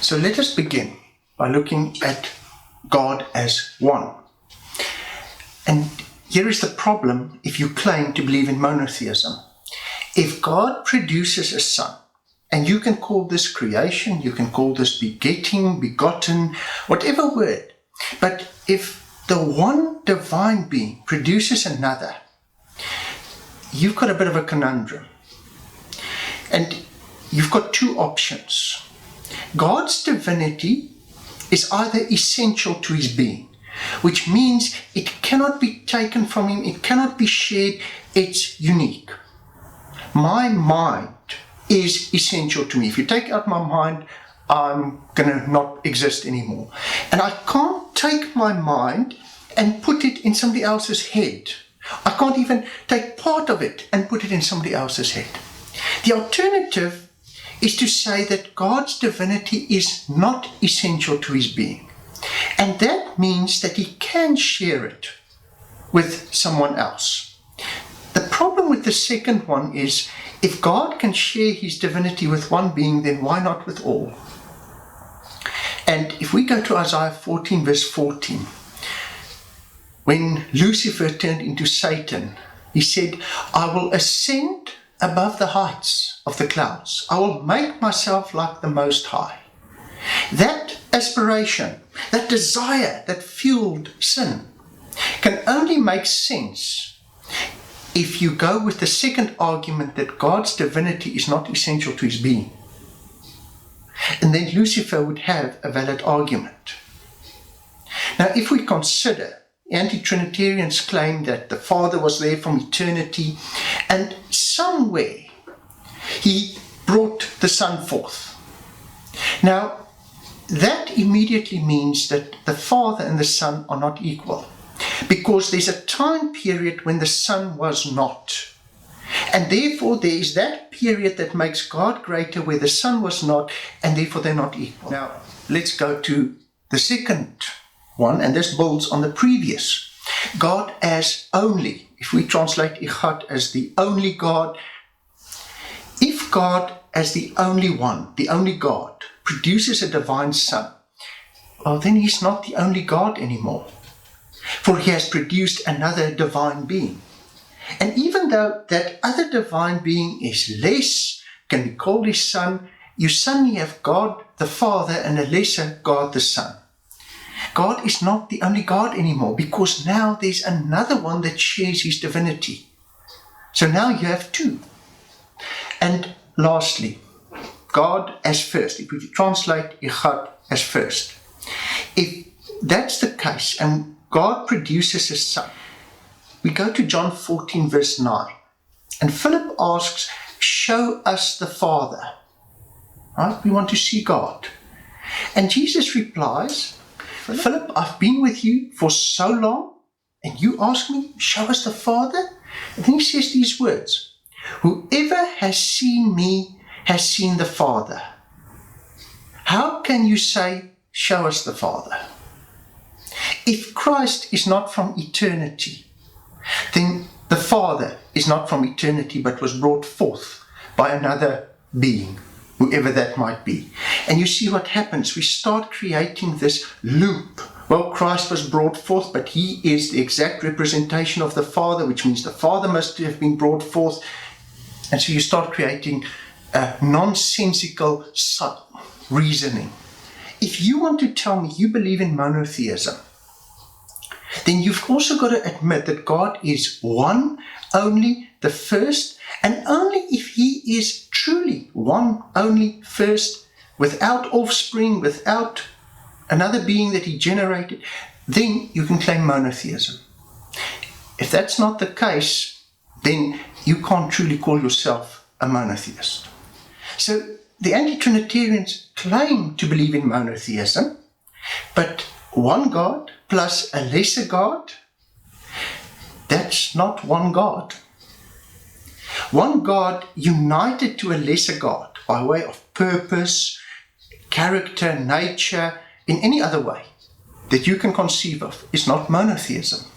So let us begin by looking at God as one. And here is the problem if you claim to believe in monotheism. If God produces a son, and you can call this creation, you can call this begetting, begotten, whatever word, but if the one divine being produces another, you've got a bit of a conundrum. And you've got two options. God's divinity is either essential to his being, which means it cannot be taken from him, it cannot be shared, it's unique. My mind is essential to me. If you take out my mind, I'm going to not exist anymore. And I can't take my mind and put it in somebody else's head. I can't even take part of it and put it in somebody else's head. The alternative is to say that God's divinity is not essential to his being. And that means that he can share it with someone else. The problem with the second one is, if God can share his divinity with one being, then why not with all? And if we go to Isaiah 14 verse 14, when Lucifer turned into Satan, he said, I will ascend above the heights of the clouds. I will make myself like the Most High. That aspiration, that desire that fueled sin, can only make sense if you go with the second argument that God's divinity is not essential to his being. And then Lucifer would have a valid argument. Now, if we consider anti-Trinitarians claim that the Father was there from eternity and somewhere he brought the Son forth. Now, that immediately means that the Father and the Son are not equal, because there's a time period when the Son was not. And therefore there is that period that makes God greater where the Son was not, and therefore they're not equal. Now, let's go to the second one, and this builds on the previous. God as only. If we translate Echad as the only God, if God as the only one, the only God, produces a divine Son, well, then he's not the only God anymore, for he has produced another divine being. And even though that other divine being is less, can be called his Son, you suddenly have God the Father and a lesser God the Son. God is not the only God anymore, because now there's another one that shares his divinity. So now you have two. And lastly, God as first. If we translate Echad as first. If that's the case, and God produces a Son, we go to John 14 verse 9. And Philip asks, show us the Father. Right? We want to see God. And Jesus replies, Philip, I've been with you for so long, and you ask me, show us the Father? And then he says these words, whoever has seen me has seen the Father. How can you say, show us the Father? If Christ is not from eternity, then the Father is not from eternity, but was brought forth by another being, whoever that might be. And you see what happens. We start creating this loop. Well, Christ was brought forth, but he is the exact representation of the Father, which means the Father must have been brought forth. And so you start creating a nonsensical reasoning. If you want to tell me you believe in monotheism, then you've also got to admit that God is one, only, the first, and only if he is truly one, only, first, without offspring, without another being that he generated, then you can claim monotheism. If that's not the case, then you can't truly call yourself a monotheist. So the anti-Trinitarians claim to believe in monotheism, but one God plus a lesser God, that's not one God. One God united to a lesser God by way of purpose, character, nature, in any other way that you can conceive of is not monotheism.